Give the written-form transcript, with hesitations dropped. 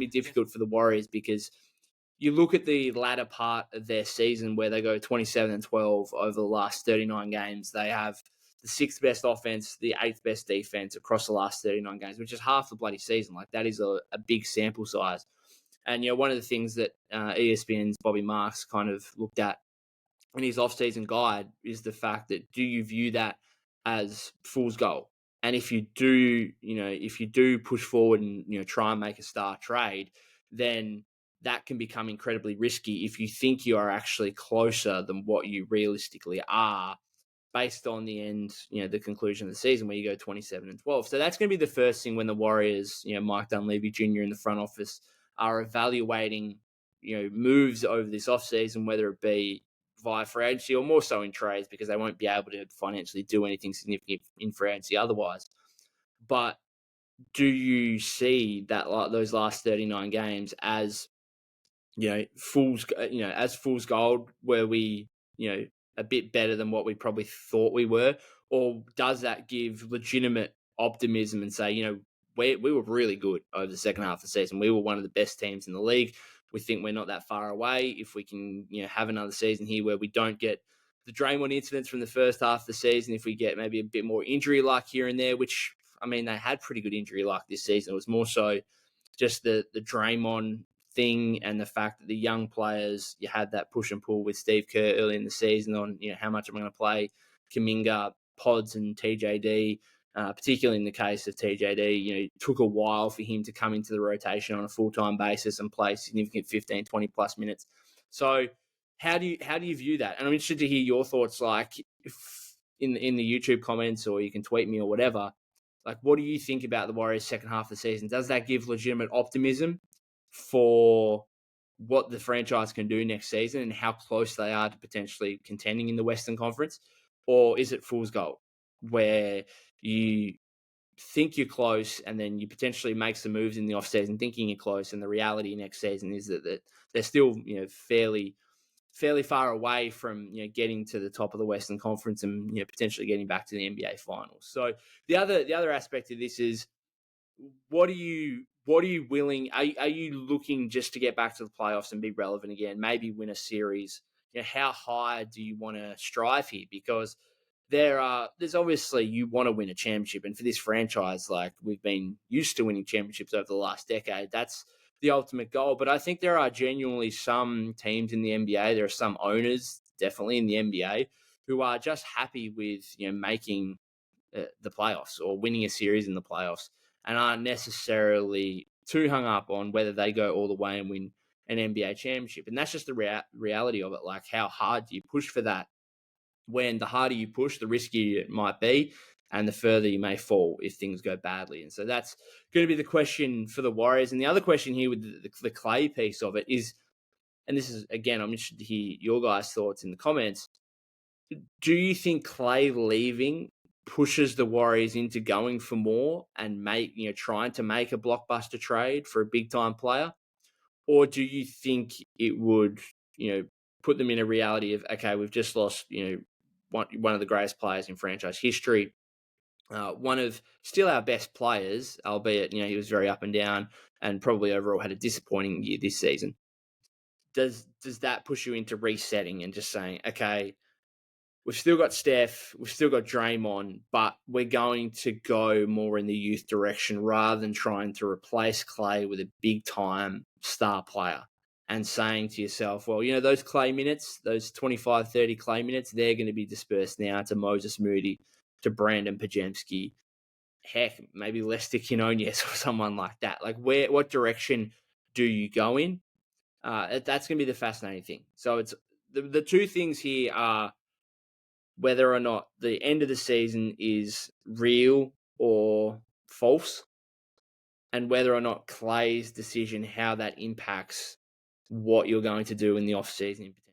to be difficult for the Warriors because you look at the latter part of their season where they go 27-12 over the last 39 games. They have the sixth best offense, the eighth best defense across the last 39 games, which is half the bloody season. Like, that is a big sample size. And, one of the things that ESPN's Bobby Marks kind of looked at in his off-season guide is the fact that, do you view that as fool's gold? And if you do push forward and, try and make a star trade, then that can become incredibly risky if you think you are actually closer than what you realistically are based on the conclusion of the season where you go 27-12. So that's going to be the first thing when the Warriors, Mike Dunleavy Jr. in the front office are evaluating, moves over this offseason, whether it be via free agency or more so in trades, because they won't be able to financially do anything significant in free agency otherwise. But do you see that, like, those last 39 games as, fool's gold, where we, a bit better than what we probably thought we were? Or does that give legitimate optimism and say, we were really good over the second half of the season. We were one of the best teams in the league. We think we're not that far away. If we can, have another season here where we don't get the Draymond incidents from the first half of the season, if we get maybe a bit more injury luck here and there, which, I mean, they had pretty good injury luck this season. It was more so just the Draymond thing and the fact that the young players, you had that push and pull with Steve Kerr early in the season on, how much I'm going to play Kuminga, Pods and TJD, particularly in the case of TJD. It took a while for him to come into the rotation on a full-time basis and play significant 15, 20 plus minutes. So how do you view that? And I'm interested to hear your thoughts, like, if in the YouTube comments, or you can tweet me or whatever. Like, what do you think about the Warriors' second half of the season? Does that give legitimate optimism for what the franchise can do next season and how close they are to potentially contending in the Western Conference? Or is it fool's gold, where you think you're close and then you potentially make some moves in the offseason thinking you're close, and the reality next season is that they're still, fairly far away from, getting to the top of the Western Conference and, potentially getting back to the NBA Finals. So the other aspect of this is, what are you willing? Are you looking just to get back to the playoffs and be relevant again? Maybe win a series. How high do you want to strive here? Because there's obviously, you want to win a championship, and for this franchise, like, we've been used to winning championships over the last decade. That's the ultimate goal. But I think there are genuinely some teams in the NBA. There are some owners, definitely in the NBA, who are just happy with, making the playoffs or winning a series in the playoffs, and aren't necessarily too hung up on whether they go all the way and win an NBA championship. And that's just the reality of it. Like, how hard do you push for that? When the harder you push, the riskier it might be, and the further you may fall if things go badly. And so that's going to be the question for the Warriors. And the other question here with the Klay piece of it is, and this is, again, I'm interested to hear your guys' thoughts in the comments. Do you think Klay leaving pushes the Warriors into going for more and trying to make a blockbuster trade for a big time player? Or do you think it would, put them in a reality of, okay, we've just lost, one of the greatest players in franchise history, one of still our best players, albeit, he was very up and down and probably overall had a disappointing year this season. Does that push you into resetting and just saying, okay, we've still got Steph, we've still got Draymond, but we're going to go more in the youth direction rather than trying to replace Klay with a big-time star player, and saying to yourself, well, those Klay minutes, those 25, 30 Klay minutes, they're going to be dispersed now to Moses Moody, to Brandon Pajemski, heck, maybe Lester Quinones or someone like that. Like, what direction do you go in? That's going to be the fascinating thing. So it's the two things here are whether or not the end of the season is real or false, and whether or not Klay's decision, how that impacts what you're going to do in the off season in particular.